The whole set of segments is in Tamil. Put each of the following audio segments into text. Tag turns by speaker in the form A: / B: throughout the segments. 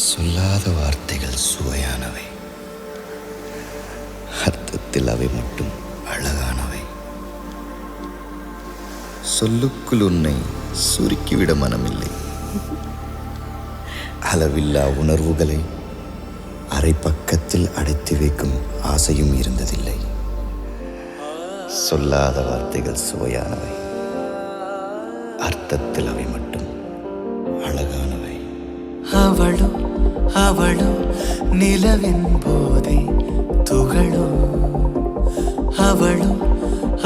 A: சொல்லாத வார்த்தைகள் சுவையானவை, அர்த்தத்தில் அவை மட்டும் அழகானவை. சொல்லுக்குள் உன்னை சுருக்கிவிட மனமில்லை. அளவில்லா உணர்வுகளை அரை பக்கத்தில் அடைத்து வைக்கும் ஆசையும் இருந்ததில்லை. சொல்லாத வார்த்தைகள் சுவையானவை, அர்த்தத்தில் அவை மட்டும் அழகானவை.
B: அவளோ அவளோ நிலவின் போதை துகளோ, அவளோ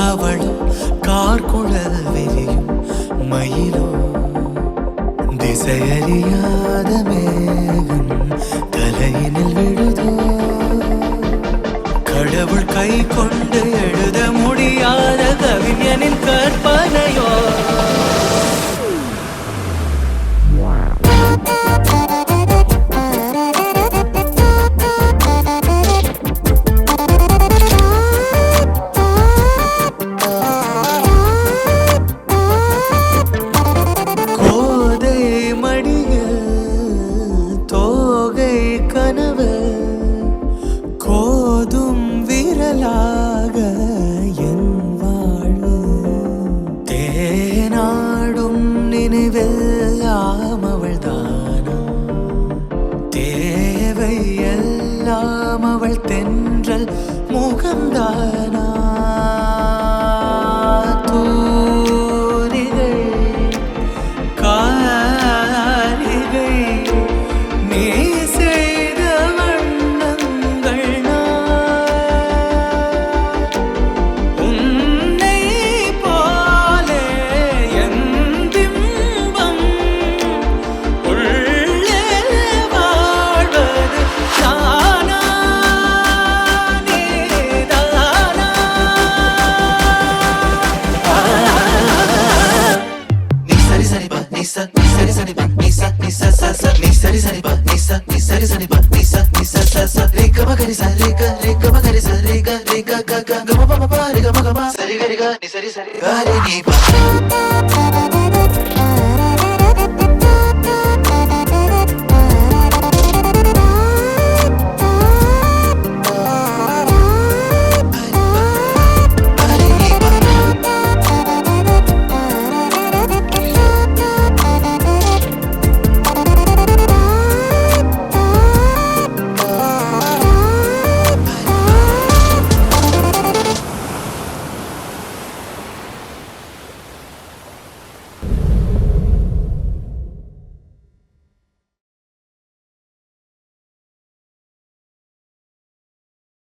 B: அவளோ கார்குழல் வெறியும் மயிலோ, திசையறியாத மேகம் தலையினில் விழுதோ, கடவுள் கை கொண்டு எழுத முடியாத கவிஞனின் கற்பனையோ. கோதும் விரலாக என் வாழ்வு, தேனாடும் நினைவெல்லாம் அவள் தானா, தேவை எல்லாம் அவள் தென்றல் முகம்தானா. Sari